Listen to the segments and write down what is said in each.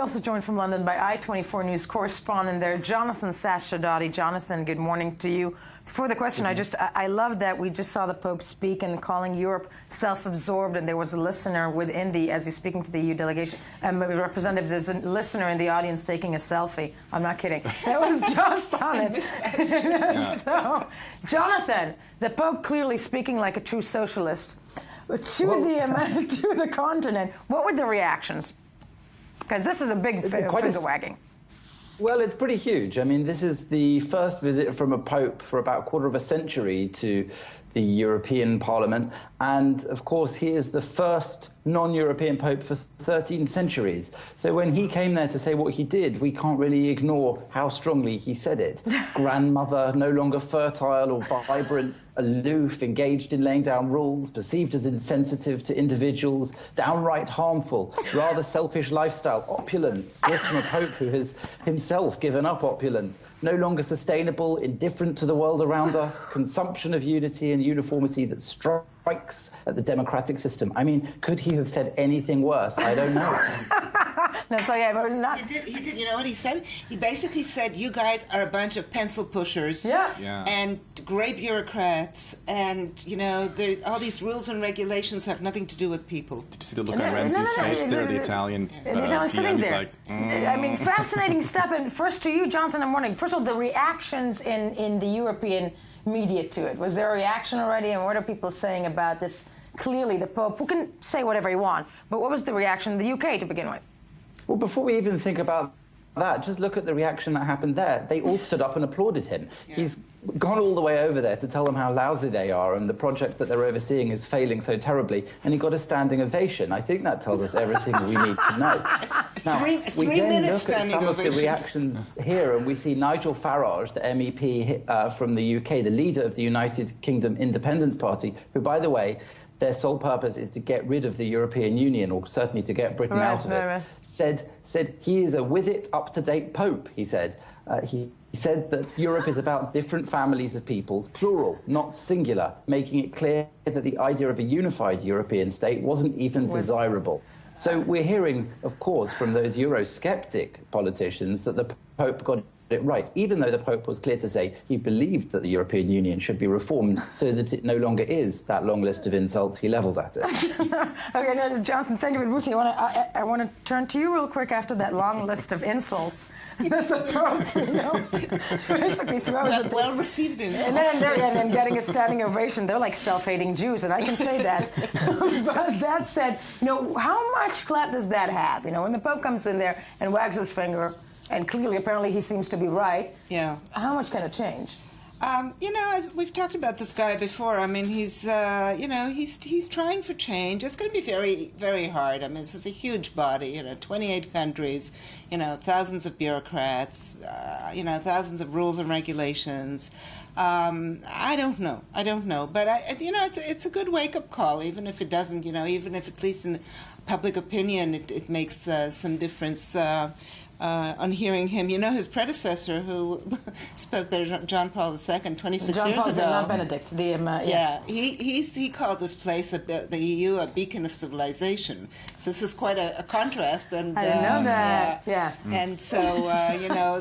We're also joined from London by I-24 News correspondent there, Jonathan Sacerdoti. Jonathan, good morning to you. For the question, I love that we just saw the Pope speak and calling Europe self-absorbed, and there was a listener within as he's speaking to the EU delegation, representative, there's a listener in the audience taking a selfie. I'm not kidding. That was just on it. So, Jonathan, the Pope clearly speaking like a true socialist to the continent. What were the reactions? Because this is a big finger wagging. Well, it's pretty huge. I mean, this is the first visit from a pope for about a quarter of a century to the European Parliament. And, of course, he is the first non-European pope for 13 centuries. So when he came there to say what he did, we can't really ignore how strongly he said it. Grandmother, no longer fertile or vibrant, aloof, engaged in laying down rules, perceived as insensitive to individuals, downright harmful, rather selfish lifestyle, opulence, this from a pope who has himself given up opulence, no longer sustainable, indifferent to the world around us, consumption of unity and uniformity that strikes at the democratic system. I mean, could he have said anything worse? I don't know. No, so yeah, but not. He did. You know what he said? He basically said, "You guys are a bunch of pencil pushers, and great bureaucrats, and all these rules and regulations have nothing to do with people." Did you see the look on Renzi's face there? The Italian sitting He's there. like, I mean, fascinating stuff. And first to you, Jonathan, I'm wondering, first of all, the reactions in the European media to it. Was there a reaction already, and what are people saying about this? Clearly, the Pope, who can say whatever he wants, but what was the reaction in the UK to begin with? Well, before we even think about that, just look at the reaction that happened there. They all stood up and applauded him. Yeah. He's gone all the way over there to tell them how lousy they are and the project that they're overseeing is failing so terribly, and he got a standing ovation. I think that tells us everything we need to know. Now, we then look at some of the reactions here, and we see Nigel Farage, the MEP from the UK, the leader of the United Kingdom Independence Party, who, by the way, their sole purpose is to get rid of the European Union, or certainly to get Britain out of it, said he is a with-it, up-to-date Pope, he said. He said that Europe is about different families of peoples, plural, not singular, making it clear that the idea of a unified European state wasn't even desirable. So we're hearing, of course, from those Eurosceptic politicians that the Pope got it right, even though the Pope was clear to say he believed that the European Union should be reformed so that it no longer is that long list of insults he levelled at it. Okay, now, Jonathan, thank you. Ruthie, I want to turn to you real quick after that long list of insults that the Pope, basically throws at well-received insults. And then getting a standing ovation. They're like self-hating Jews, and I can say that. But that said, how much clout does that have? When the Pope comes in there and wags his finger, and clearly, apparently, he seems to be right. Yeah. How much can it change? We've talked about this guy before. I mean, he's trying for change. It's going to be very, very hard. I mean, this is a huge body. 28 countries. Thousands of bureaucrats. Thousands of rules and regulations. I don't know. But it's a good wake-up call, even if it doesn't. Even if at least in public opinion, it makes some difference. On hearing him, his predecessor who spoke there, John Paul II, 26 years ago. John Paul, Benedict. He called this place, the EU, a beacon of civilization. So this is quite a contrast. And I didn't know that. Yeah. And so,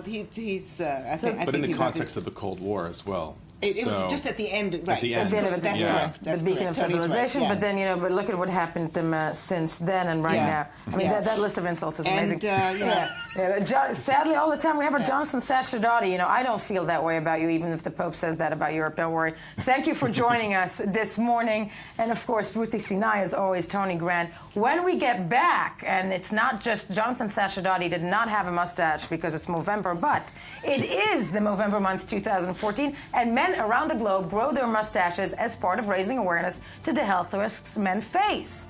he's. I think. But in the context of the Cold War as well. It was just at the end, right? At the end. That's correct. That's the beacon of civilization. Right. But then, but look at what happened to him since then and right now. I mean, that list of insults is amazing. Sadly, all the time we have a Jonathan Sacerdoti. I don't feel that way about you, even if the Pope says that about Europe. Don't worry. Thank you for joining us this morning. And, of course, Ruthie Sinai, as always, Tony Grant. When we get back, and it's not just Jonathan Sacerdoti did not have a mustache because it's Movember, but it is the Movember month 2014, and men around the globe grow their mustaches as part of raising awareness to the health risks men face.